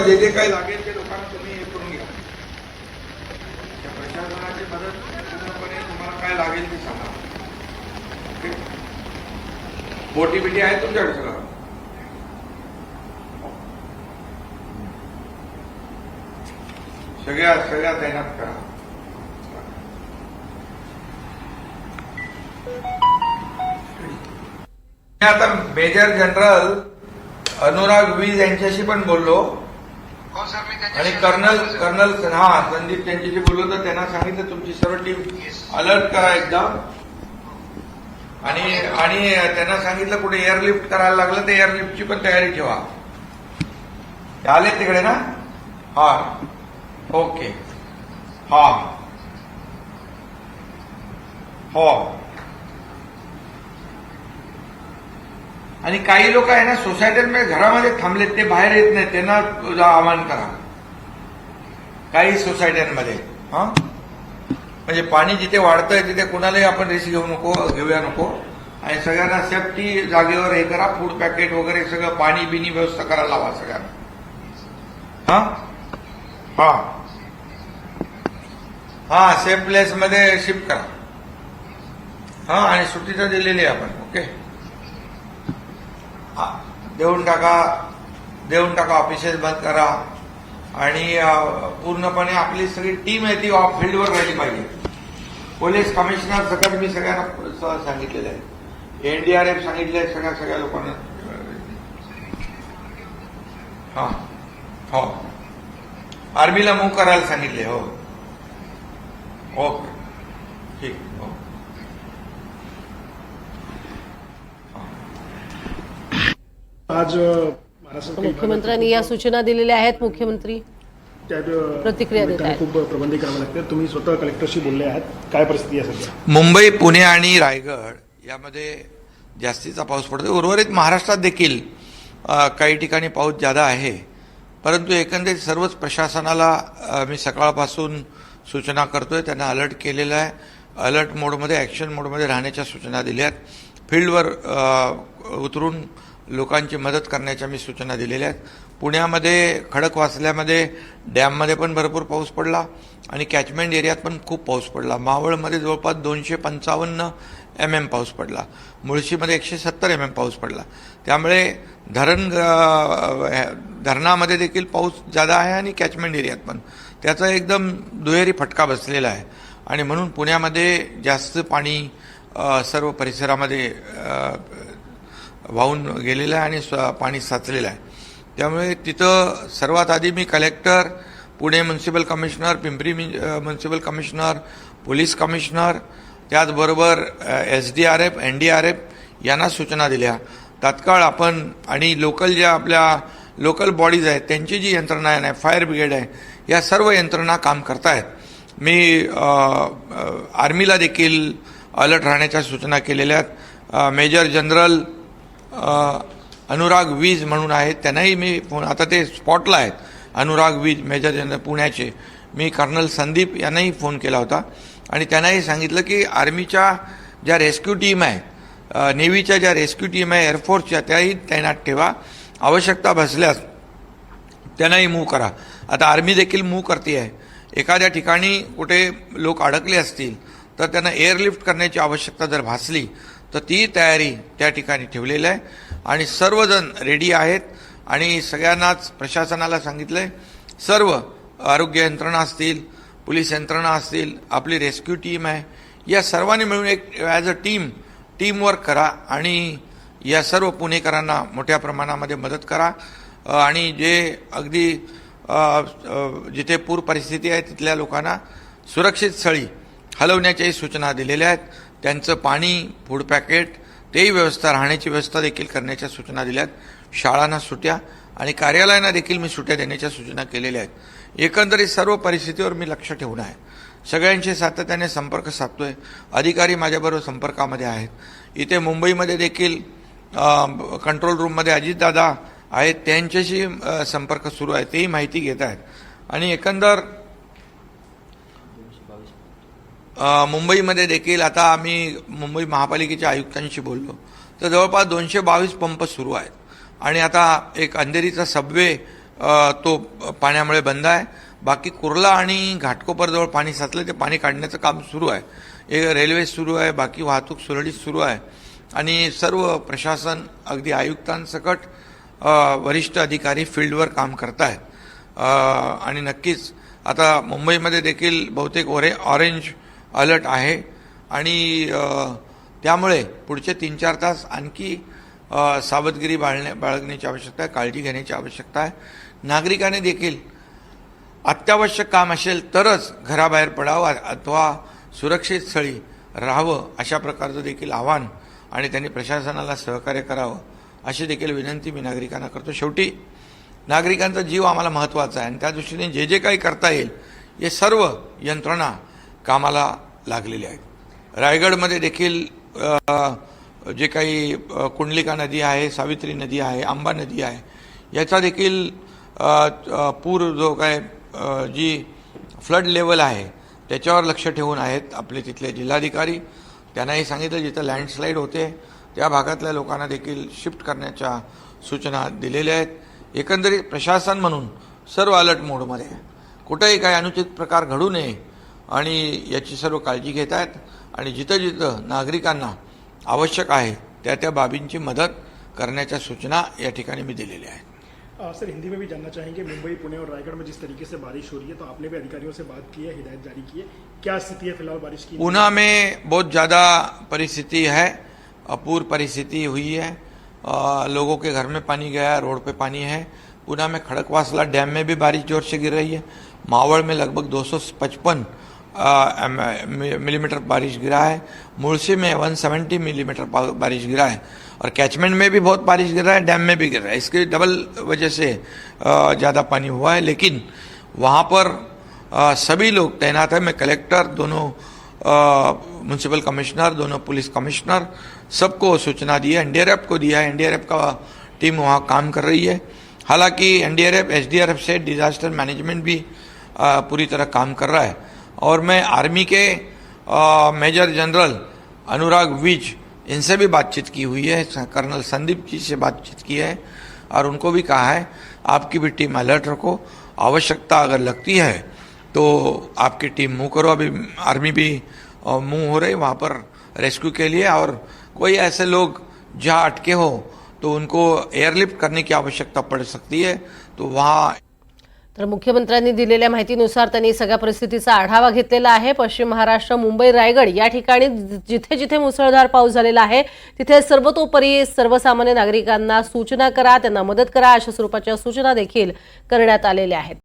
जे जे काही लागेल ते लोकांना तुम्ही हे करून घ्या. त्या प्रशासनाची मदत पूर्णपणे तुम्हाला काय लागेल ते सांगा. ओके, बोटी बिटी आहे तुमच्याकडे सगळं. सगळ्या तैनात करा. मी आता मेजर जनरल अनुराग वीज यांच्याशी पण बोललो आणि कर्नल संदीप त्यांच्याशी बोललो, तर त्यांना सांगितलं तुमची सर्व टीम अलर्ट करा एकदम. आणि त्यांना सांगितलं कुठे एअरलिफ्ट करायला लागलं तर एअरलिफ्टची पण तयारी ठेवा. आले तिकडे ना? हा, ओके, हा, हो. आणि काही लोक आहे ना सोसायटीमध्ये घरामध्ये थांबलेत, ते बाहेर येत नाहीत, त्यांना आवाहन करा. काही सोसायट्यांमध्ये म्हणजे पाणी जिथे वाढतंय तिथे कुणालाही आपण रिस्क घेऊया नको. आणि सगळ्यांना सेफ्टी जागेवर हे करा. फूड पॅकेट वगैरे सगळं पाणी बिनी व्यवस्था करायला लावा सगळ्यांना. हा, सेफ प्लेस मध्ये शिफ्ट करा. आणि सुट्टी तर दिलेली आहे आपण. ओके, देऊन टाका. ऑफिसेस बंद करा. आणि पूर्णपणे आपली सगळी टीम आहे ती ऑफ फील्डवर राहिली पाहिजे. पोलीस कमिशनर सकट मी सगळ्यांना सांगितलेलं आहे. एनडीआरएफ सांगितलंय सगळ्या लोकांना. हो, आर्मीला मूव्ह करायला सांगितले. हो, ओके, ठीक. हो, आज मुख्यमंत्र्यांनी या सूचना दिलेल्या आहेत. मुख्यमंत्री प्रतिक्रिया देत आहेत. खूप प्रबंध करावे लागते. तुम्ही स्वतः कलेक्टरशी बोलले आहात, काय परिस्थिती आहे सध्या? मुंबई, पुणे आणि रायगड यामध्ये जास्तीचा पाऊस पडतो. उर्वरित महाराष्ट्रात देखील काही ठिकाणी पाऊस ज्यादा आहे. परंतु एकंदरीत सर्वच प्रशासनाला मी सकाळपासून सूचना करतोय, त्यांना अलर्ट केलेला आहे. अलर्ट मोडमध्ये, ॲक्शन मोडमध्ये राहण्याच्या सूचना दिल्या आहेत. फील्डवर उतरून लोकांची मदत करण्याच्या मी सूचना दिलेल्या आहेत. पुण्यामध्ये खडकवासल्यामध्ये डॅममध्ये पण भरपूर पाऊस पडला आणि कॅचमेंट एरियात पण खूप पाऊस पडला. मावळमध्ये जवळपास 255 mm पाऊस पडला. मुळशीमध्ये 170 mm पाऊस पडला. त्यामुळे धरणामध्ये देखील पाऊस जादा आहे आणि कॅचमेंट एरियात पण त्याचा एकदम दुहेरी फटका बसलेला आहे. आणि म्हणून पुण्यामध्ये जास्त पाणी सर्व परिसरामध्ये वाहून गेलेलं आहे आणि पाणी साचलेलं आहे. त्यामुळे तिथं सर्वात आधी मी collector, Pune municipal commissioner, Pimpri municipal commissioner, police commissioner, त्याचबरोबर SDRF, NDRF यांना सूचना दिल्या. तात्काळ आपण आणि लोकल ज्या आपल्या लोकल बॉडीज आहेत त्यांची जी यंत्रणा आहे, फायर ब्रिगेड आहे, या सर्व यंत्रणा काम करतायत. मी आर्मीला देखील अलर्ट राहण्याच्या सूचना केलेल्या आहेत. मेजर जनरल अनुराग वीज म्हणून आहेत, त्यांनाही मी फोन, आता ते स्पॉटला आहेत, अनुराग वीज मेजर जनरल पुण्याचे. मी कर्नल संदीप यांनाही फोन केला होता आणि त्यांनाही सांगितलं की आर्मीच्या ज्या रेस्क्यू टीम आहे, नेव्हीच्या ज्या रेस्क्यू टीम आहे, एअरफोर्सच्या, त्याही तैनात ठेवा. आवश्यकता भासल्यास त्यांनाही मूव्ह करा. आता आर्मी देखील मूव्ह करते आहे. एखाद्या ठिकाणी कुठे लोक अडकले असतील तर त्यांना एअरलिफ्ट करण्याची आवश्यकता जर भासली तर ती तयारी त्या ठिकाणी ठेवलेली आहे आणि सर्वजण रेडी आहेत. आणि सगळ्यांनाच प्रशासनाला सांगितलंय, सर्व आरोग्य यंत्रणा असतील, पोलीस यंत्रणा असतील, आपली रेस्क्यू टीम आहे, या सर्वांनी मिळून एक ॲज अ टीमवर्क करा आणि या सर्व पुणेकरांना मोठ्या प्रमाणामध्ये मदत करा. आणि जे अगदी जिथे पूर परिस्थिती आहे तिथल्या लोकांना सुरक्षित स्थळी हलवण्याच्याही सूचना दिलेल्या आहेत. त्यांचं पाणी, फूड पॅकेट, तेही व्यवस्था, राहण्याची व्यवस्था देखील करण्याच्या सूचना दिल्या आहेत. शाळांना सुट्या आणि कार्यालयांना देखील मी सुट्या देण्याच्या सूचना केलेल्या आहेत. एकंदरीत सर्व परिस्थितीवर मी लक्ष ठेवून आहे. सगळ्यांशी सातत्याने संपर्क साधतोय. अधिकारी माझ्याबरोबर संपर्कामध्ये आहेत. इथे मुंबईमध्ये देखील कंट्रोल रूममध्ये अजितदादा आहेत, त्यांच्याशी संपर्क सुरू आहे, तेही माहिती घेत आहेत. आणि एकंदर मुंबईमध्ये देखील आता आम्ही मुंबई महापालिकेच्या आयुक्तांशी बोललो तर जवळपास 222 पंप सुरू आहेत. आणि आता एक अंधेरीचा सबवे तो पाण्यामुळे बंद आहे. बाकी कुर्ला आणि घाटकोपरजवळ पाणी साचलं, ते पाणी काढण्याचं काम सुरू आहे. रेल्वे सुरू आहे, बाकी वाहतूक सुरळीत सुरू आहे आणि सर्व प्रशासन अगदी आयुक्तांसकट वरिष्ठ अधिकारी फील्डवर काम करत आहेत. आणि नक्कीच आता मुंबईमध्ये देखील बहुतेक ऑरेंज अलर्ट आहे आणि त्यामुळे पुढचे 3-4 तास आणखी सावधगिरी बाळगण्याची आवश्यकता आहे, काळजी घेण्याची आवश्यकता आहे. नागरिकांनी देखील अत्यावश्यक काम असेल तरच घराबाहेर पडावं अथवा सुरक्षित स्थळी राहावं, अशा प्रकारचं देखील आव्हान आणि त्यांनी प्रशासनाला सहकार्य करावं अशी देखील विनंती मी नागरिकांना करतो. शेवटी नागरिकांचा जीव आम्हाला महत्त्वाचा आहे आणि त्या दृष्टीने जे काही करता येईल हे सर्व यंत्रणा कामाला लागलेली आहेत. रायगडमध्ये देखील जे काही कुंडलिका नदी आहे, सावित्री नदी आहे, आंबा नदी आहे, याचा देखील पूर जो काय जी फ्लड लेवल आहे त्याच्यावर लक्ष ठेवून आहेत आपले तिथले जिल्हाधिकारी. त्यांनाही सांगितलं जिथं लँडस्लाईड होते त्या भागातल्या लोकांना देखील शिफ्ट करण्याच्या सूचना दिलेल्या आहेत. एकंदरीत प्रशासन म्हणून सर्व अलर्ट मोडमध्ये आहे. कुठेही काही अनुचित प्रकार घडू नये आणि याची सर्व काळजी घेत आहेत आणि जिथं जिथं नागरिकांना आवश्यक आहे त्या बाबींची मदत करण्याच्या सूचना या ठिकाणी मी दिलेल्या आहेत. सर, हिंदी में भी जानना चाहेंगे, मुंबई, पुणे और रायगढ़ में जिस तरीके से बारिश हो रही है, तो आपने भी अधिकारियों से बात की है, हिदायत जारी की है, क्या स्थिति है फिलहाल बारिश की? पूना में बहुत ज़्यादा परिस्थिति है, अपूर्व परिस्थिति हुई है. लोगों के घर में पानी गया, रोड पे पानी है. पूना में खड़कवासला डैम में भी बारिश जोर से गिर रही है. मावड़ में लगभग 255 मिलीमीटर बारिश गिरा है. मुळशी में 170 मिलीमीटर बारिश गिरा है और कैचमेंट में भी बहुत बारिश गिर रहा है, डैम में भी गिर रहा है. इसकी डबल वजह से ज़्यादा पानी हुआ है. लेकिन वहाँ पर सभी लोग तैनात हैं. मैं कलेक्टर, दोनों म्यूनसिपल कमिश्नर, दोनों पुलिस कमिश्नर, सबको सूचना दी है. एनडीआरएफ को दिया है. एनडीआरएफ का टीम वहाँ काम कर रही है. हालांकि एनडीआरएफ एसडीआरएफ से डिजास्टर मैनेजमेंट भी पूरी तरह काम कर रहा है. और मैं आर्मी के मेजर जनरल अनुराग विज, इनसे भी बातचीत की हुई है. कर्नल संदीप जी से बातचीत की है और उनको भी कहा है आपकी भी टीम अलर्ट रखो, आवश्यकता अगर लगती है तो आपकी टीम मूव करो. अभी आर्मी भी मूव हो रही वहाँ पर रेस्क्यू के लिए. और कोई ऐसे लोग जहाँ अटके हो तो उनको एयरलिफ्ट करने की आवश्यकता पड़ सकती है, तो वहाँ. तर मुख्यमंत्र्यांनी दिलेल्या माहितीनुसार त्यांनी सगळ्या परिस्थितीचा आढावा घेतलेला आहे. पश्चिम महाराष्ट्र, मुंबई, रायगड या ठिकाणी जिथे जिथे मुसळधार पाऊस झालेला आहे तिथे सर्वतोपरी सर्वसामान्य नागरिकांना सूचना करा, त्यांना मदत करा, अशा स्वरूपाच्या सूचना देखील करण्यात आलेल्या आहेत.